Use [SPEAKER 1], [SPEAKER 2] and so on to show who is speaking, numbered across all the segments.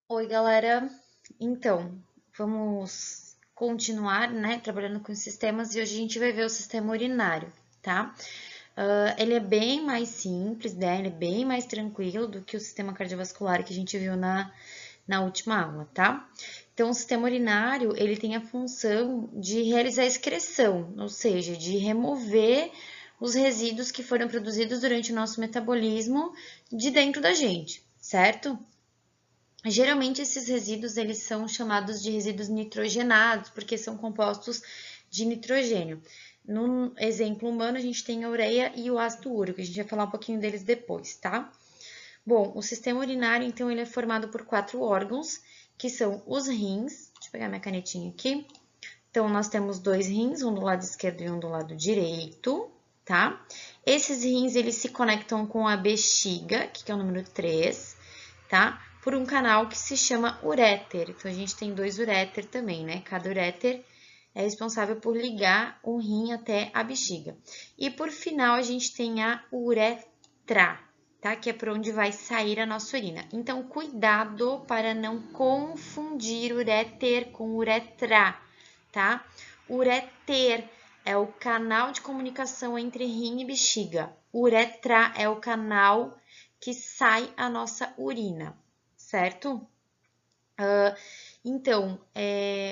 [SPEAKER 1] Oi, galera. Então, vamos continuar, né, trabalhando com sistemas e hoje a gente vai ver o sistema urinário, tá? Ele é bem mais simples, né? Ele é bem mais tranquilo do que o sistema cardiovascular que a gente viu na última aula, tá? Então, o sistema urinário, ele tem a função de realizar a excreção, ou seja, de remover os resíduos que foram produzidos durante o nosso metabolismo de dentro da gente, certo? Geralmente esses resíduos eles são chamados de resíduos nitrogenados, porque são compostos de nitrogênio. No exemplo humano, a gente tem a ureia e o ácido úrico, a gente vai falar um pouquinho deles depois, tá? Bom, o sistema urinário, então, ele é formado por 4 órgãos, que são os rins. Deixa eu pegar minha canetinha aqui. Então, nós temos 2 rins, um do lado esquerdo e um do lado direito, tá? Esses rins, eles se conectam com a bexiga, que é o número 3, tá? Por um canal que se chama uréter. Então, a gente tem 2 uréter também, né? Cada uréter é responsável por ligar o rim até a bexiga. E por final, a gente tem a uretra, tá? Que é por onde vai sair a nossa urina. Então, cuidado para não confundir uréter com uretra, tá? Ureter é o canal de comunicação entre rim e bexiga. Uretra é o canal que sai a nossa urina, certo? Então,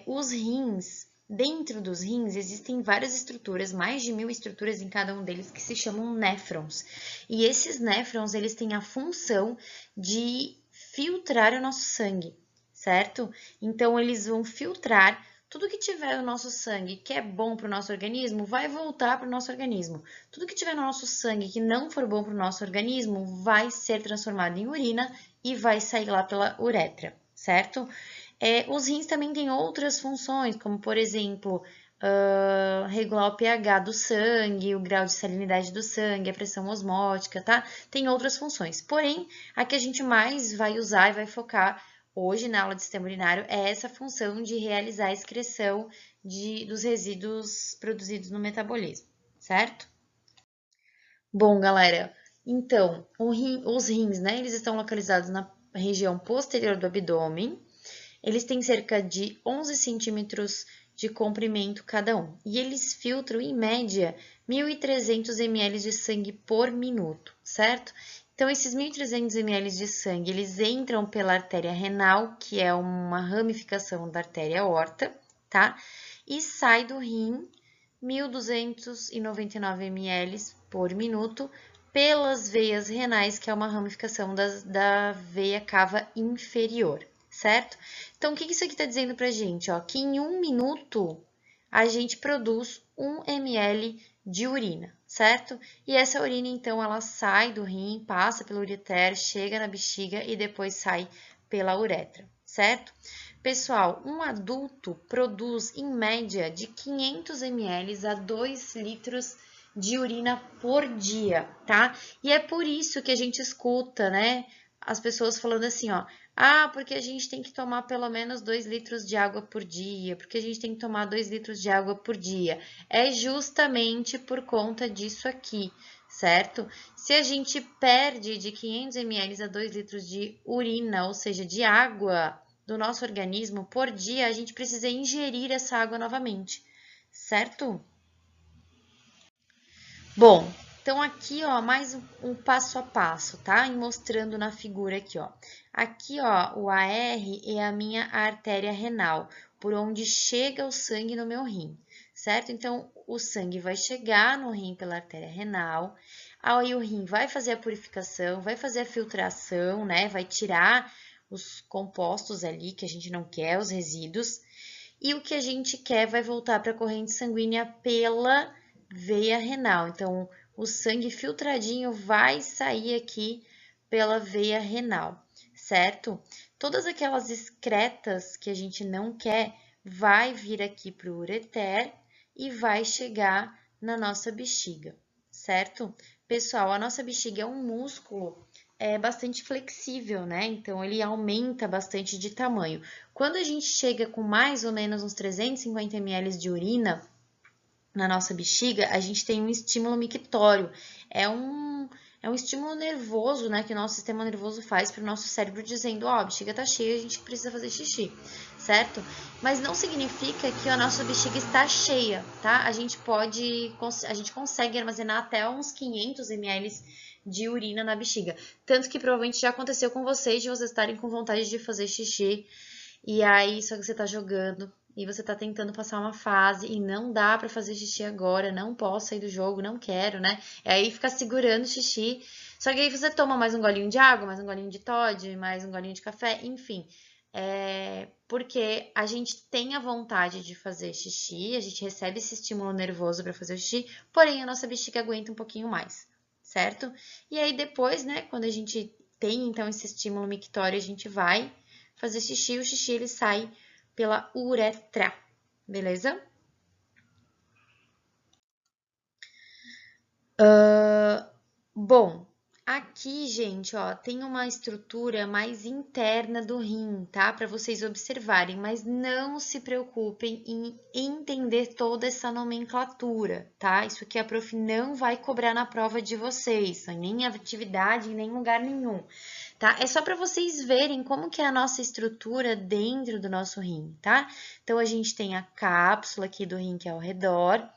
[SPEAKER 1] os rins, dentro dos rins existem várias estruturas, mais de 1000 estruturas em cada um deles, que se chamam néfrons. E esses néfrons, eles têm a função de filtrar o nosso sangue, certo? Então, eles vão filtrar tudo que tiver no nosso sangue que é bom para o nosso organismo, vai voltar para o nosso organismo. Tudo que tiver no nosso sangue que não for bom para o nosso organismo, vai ser transformado em urina e vai sair lá pela uretra, certo? Os rins também têm outras funções, como por exemplo, regular o pH do sangue, o grau de salinidade do sangue, a pressão osmótica, tá? Tem outras funções. Porém, a que a gente mais vai usar e vai focar hoje na aula de sistema urinário é essa função de realizar a excreção dos resíduos produzidos no metabolismo, certo? Bom, galera, então, os rins, né, eles estão localizados na região posterior do abdômen. Eles têm cerca de 11 centímetros de comprimento cada um. E eles filtram, em média, 1.300 ml de sangue por minuto, certo? Então, esses 1.300 ml de sangue, eles entram pela artéria renal, que é uma ramificação da artéria aorta, tá? E sai do rim 1.299 ml por minuto pelas veias renais, que é uma ramificação da veia cava inferior, certo? Então, o que isso aqui está dizendo para a gente? Ó, que em 1 minuto a gente produz 1 ml de urina, certo? E essa urina, então, ela sai do rim, passa pelo ureter, chega na bexiga e depois sai pela uretra, certo? Pessoal, um adulto produz em média de 500 ml a 2 litros de urina por dia, tá? E é por isso que a gente escuta, né, as pessoas falando assim, ó, porque a gente tem que tomar pelo menos 2 litros de água por dia, porque a gente tem que tomar 2 litros de água por dia. É justamente por conta disso aqui, certo? Se a gente perde de 500 ml a 2 litros de urina, ou seja, de água do nosso organismo por dia, a gente precisa ingerir essa água novamente, certo? Bom, então aqui, ó, mais um passo a passo, tá? E mostrando na figura aqui, ó. Aqui, ó, o AR é a minha artéria renal, por onde chega o sangue no meu rim, certo? Então, o sangue vai chegar no rim pela artéria renal, aí o rim vai fazer a purificação, vai fazer a filtração, né? Vai tirar os compostos ali que a gente não quer, os resíduos, e o que a gente quer vai voltar para a corrente sanguínea pela veia renal. Então, o sangue filtradinho vai sair aqui pela veia renal, certo? Todas aquelas excretas que a gente não quer vai vir aqui para o ureter e vai chegar na nossa bexiga, certo? Pessoal, a nossa bexiga é um músculo bastante flexível, né? Então, ele aumenta bastante de tamanho. Quando a gente chega com mais ou menos uns 350 ml de urina na nossa bexiga, a gente tem um estímulo mictório. É um, é um estímulo nervoso, né, que o nosso sistema nervoso faz para o nosso cérebro dizendo, ó, a bexiga tá cheia, a gente precisa fazer xixi, certo? Mas não significa que a nossa bexiga está cheia, tá? A gente consegue armazenar até uns 500 ml de urina na bexiga. Tanto que provavelmente já aconteceu com vocês de vocês estarem com vontade de fazer xixi e aí só que você tá jogando e você tá tentando passar uma fase e não dá pra fazer xixi agora, não posso sair do jogo, não quero, né? E aí fica segurando o xixi. Só que aí você toma mais um golinho de água, mais um golinho de Toddy, mais um golinho de café, enfim. Porque a gente tem a vontade de fazer xixi, a gente recebe esse estímulo nervoso para fazer o xixi, porém a nossa bexiga aguenta um pouquinho mais, certo? E aí depois, né, quando a gente tem então esse estímulo mictório, a gente vai fazer xixi, o xixi ele sai pela uretra, beleza? Bom, aqui, gente, ó, tem uma estrutura mais interna do rim, tá? Para vocês observarem, mas não se preocupem em entender toda essa nomenclatura, tá? Isso aqui a prof não vai cobrar na prova de vocês, nem atividade, em nem lugar nenhum, tá? É só para vocês verem como que é a nossa estrutura dentro do nosso rim, tá? Então, a gente tem a cápsula aqui do rim que é ao redor.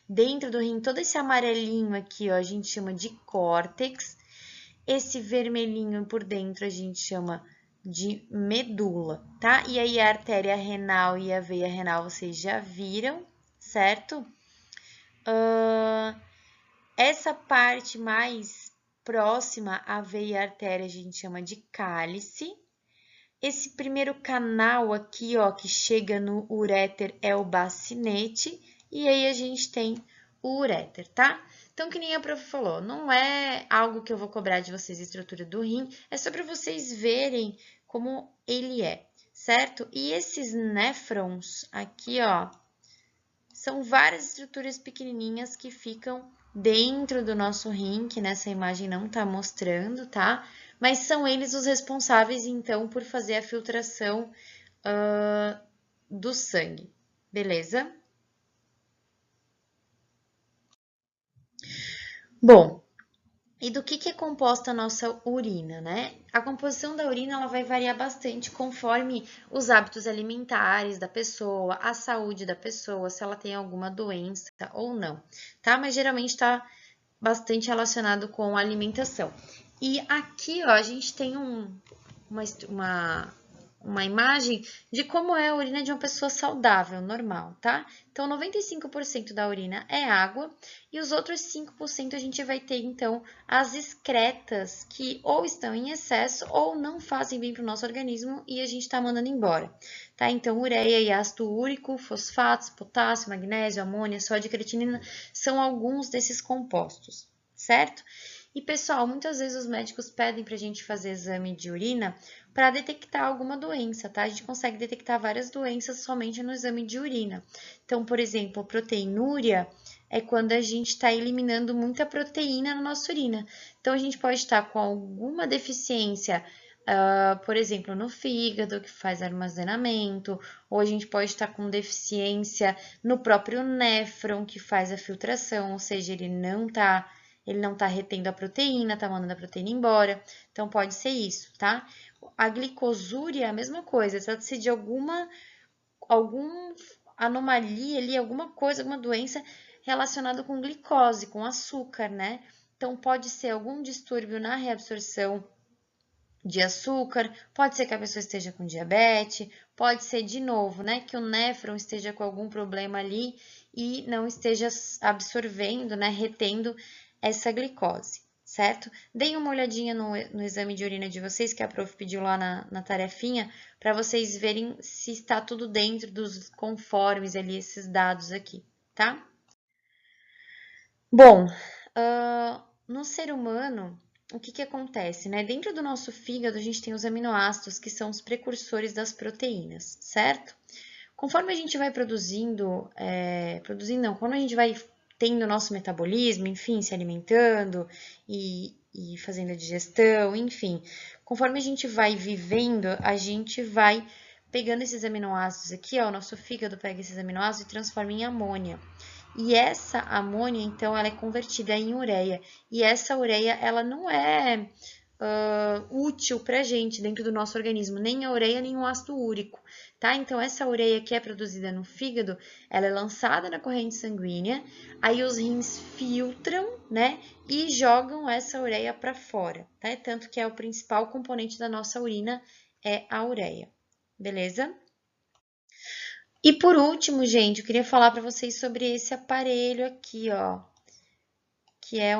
[SPEAKER 1] Dentro do rim, todo esse amarelinho aqui, ó, a gente chama de córtex. Esse vermelhinho por dentro a gente chama de medula, tá? E aí a artéria renal e a veia renal vocês já viram, certo? Essa parte mais próxima à veia e à artéria a gente chama de cálice. Esse primeiro canal aqui, ó, que chega no uréter é o bacinete. E aí a gente tem o uréter, tá? Então, que nem a prof falou, não é algo que eu vou cobrar de vocês a estrutura do rim, é só para vocês verem como ele é, certo? E esses néfrons aqui, ó, são várias estruturas pequenininhas que ficam dentro do nosso rim, que nessa imagem não tá mostrando, tá? Mas são eles os responsáveis, então, por fazer a filtração do sangue, beleza? Bom, e do que é composta a nossa urina, né? A composição da urina ela vai variar bastante conforme os hábitos alimentares da pessoa, a saúde da pessoa, se ela tem alguma doença ou não, tá? Mas geralmente está bastante relacionado com a alimentação. E aqui, ó, a gente tem uma imagem de como é a urina de uma pessoa saudável, normal, tá? Então, 95% da urina é água e os outros 5% a gente vai ter, então, as excretas que ou estão em excesso ou não fazem bem para o nosso organismo e a gente está mandando embora, tá? Então, ureia e ácido úrico, fosfatos, potássio, magnésio, amônia, sódio e creatinina são alguns desses compostos, certo? E, pessoal, muitas vezes os médicos pedem para a gente fazer exame de urina para detectar alguma doença, tá? A gente consegue detectar várias doenças somente no exame de urina. Então, por exemplo, a proteinúria é quando a gente está eliminando muita proteína na nossa urina. Então, a gente pode estar com alguma deficiência, por exemplo, no fígado, que faz armazenamento, ou a gente pode estar com deficiência no próprio néfron, que faz a filtração, ou seja, ele não tá retendo a proteína, tá mandando a proteína embora. Então, pode ser isso, tá? A glicosúria é a mesma coisa, trata-se de alguma anomalia ali, alguma coisa, alguma doença relacionada com glicose, com açúcar, né? Então, pode ser algum distúrbio na reabsorção de açúcar, pode ser que a pessoa esteja com diabetes, pode ser de novo, né, que o néfron esteja com algum problema ali e não esteja absorvendo, né, retendo essa glicose, certo? Deem uma olhadinha no exame de urina de vocês, que a prof pediu lá na tarefinha, para vocês verem se está tudo dentro dos conformes ali, esses dados aqui, tá? Bom, no ser humano, o que acontece, né? Dentro do nosso fígado, a gente tem os aminoácidos, que são os precursores das proteínas, certo? Conforme a gente vai quando a gente vai tendo o nosso metabolismo, enfim, se alimentando e fazendo a digestão, enfim, conforme a gente vai vivendo, a gente vai pegando esses aminoácidos aqui, ó, o nosso fígado pega esses aminoácidos e transforma em amônia. E essa amônia, então, ela é convertida em ureia. E essa ureia, ela não é útil para a gente dentro do nosso organismo, nem a ureia, nem o ácido úrico, tá? Então, essa ureia que é produzida no fígado, ela é lançada na corrente sanguínea, aí os rins filtram, né, e jogam essa ureia para fora, tá? Tanto que é o principal componente da nossa urina, é a ureia, beleza? E por último, gente, eu queria falar para vocês sobre esse aparelho aqui, ó, que é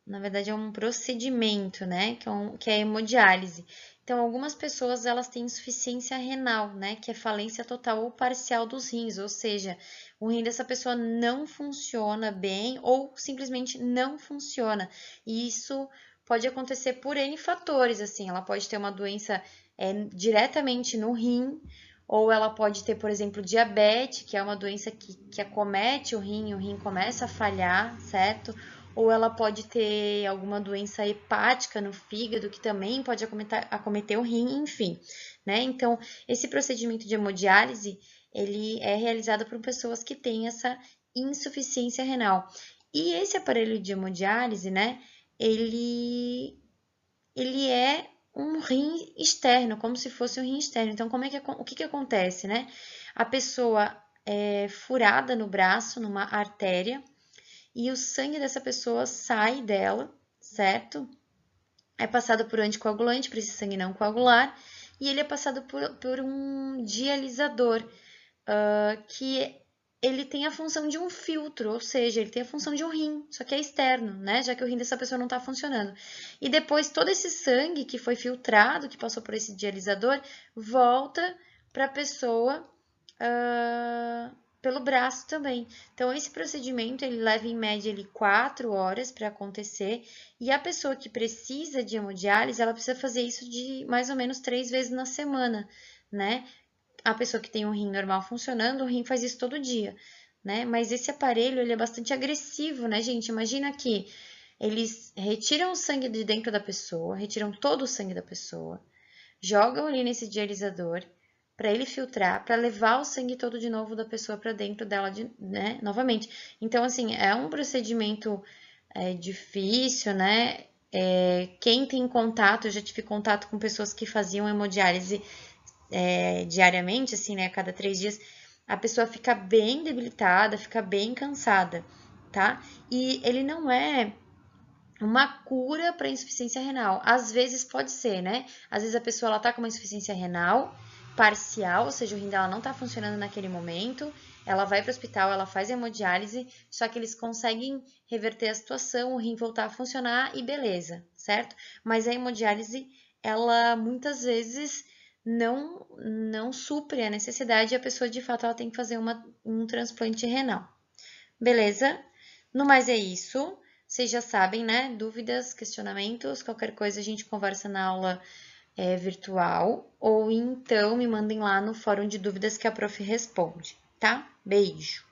[SPEAKER 1] na verdade, é um procedimento, né? Que é a hemodiálise. Então, algumas pessoas, elas têm insuficiência renal, né? Que é falência total ou parcial dos rins, ou seja, o rim dessa pessoa não funciona bem ou simplesmente não funciona. E isso pode acontecer por N fatores, assim, ela pode ter uma doença diretamente no rim, ou ela pode ter, por exemplo, diabetes, que é uma doença que acomete o rim começa a falhar, certo? Ou ela pode ter alguma doença hepática no fígado, que também pode acometer o rim, enfim, né? Então, esse procedimento de hemodiálise, ele é realizado por pessoas que têm essa insuficiência renal. E esse aparelho de hemodiálise, né, ele é um rim externo, como se fosse um rim externo. Então, o que acontece, né? A pessoa é furada no braço, numa artéria, e o sangue dessa pessoa sai dela, certo? É passado por anticoagulante para esse sangue não coagular, e ele é passado por um dialisador, que ele tem a função de um filtro, ou seja, ele tem a função de um rim, só que é externo, né? Já que o rim dessa pessoa não está funcionando. E depois todo esse sangue que foi filtrado, que passou por esse dialisador, volta para a pessoa pelo braço também. Então, esse procedimento ele leva em média 4 horas para acontecer, e a pessoa que precisa de hemodiálise, ela precisa fazer isso de mais ou menos 3 vezes na semana, né? A pessoa que tem um rim normal funcionando, o rim faz isso todo dia, né? Mas esse aparelho, ele é bastante agressivo, né, gente? Imagina que eles retiram o sangue de dentro da pessoa, retiram todo o sangue da pessoa, jogam ali nesse dialisador para ele filtrar, para levar o sangue todo de novo da pessoa para dentro dela, né, novamente. Então, assim, é um procedimento difícil, né? Quem tem contato, eu já tive contato com pessoas que faziam hemodiálise diariamente, assim, né, a cada 3 dias, a pessoa fica bem debilitada, fica bem cansada, tá? E ele não é uma cura para insuficiência renal. Às vezes pode ser, né? Às vezes a pessoa ela tá com uma insuficiência renal parcial, ou seja, o rim dela não tá funcionando naquele momento, ela vai para o hospital, ela faz hemodiálise, só que eles conseguem reverter a situação, o rim voltar a funcionar e beleza, certo? Mas a hemodiálise, ela muitas vezes não supre a necessidade e a pessoa de fato ela tem que fazer um transplante renal. Beleza? No mais é isso. Vocês já sabem, né? Dúvidas, questionamentos, qualquer coisa a gente conversa na aula virtual ou então me mandem lá no fórum de dúvidas que a prof responde, tá? Beijo!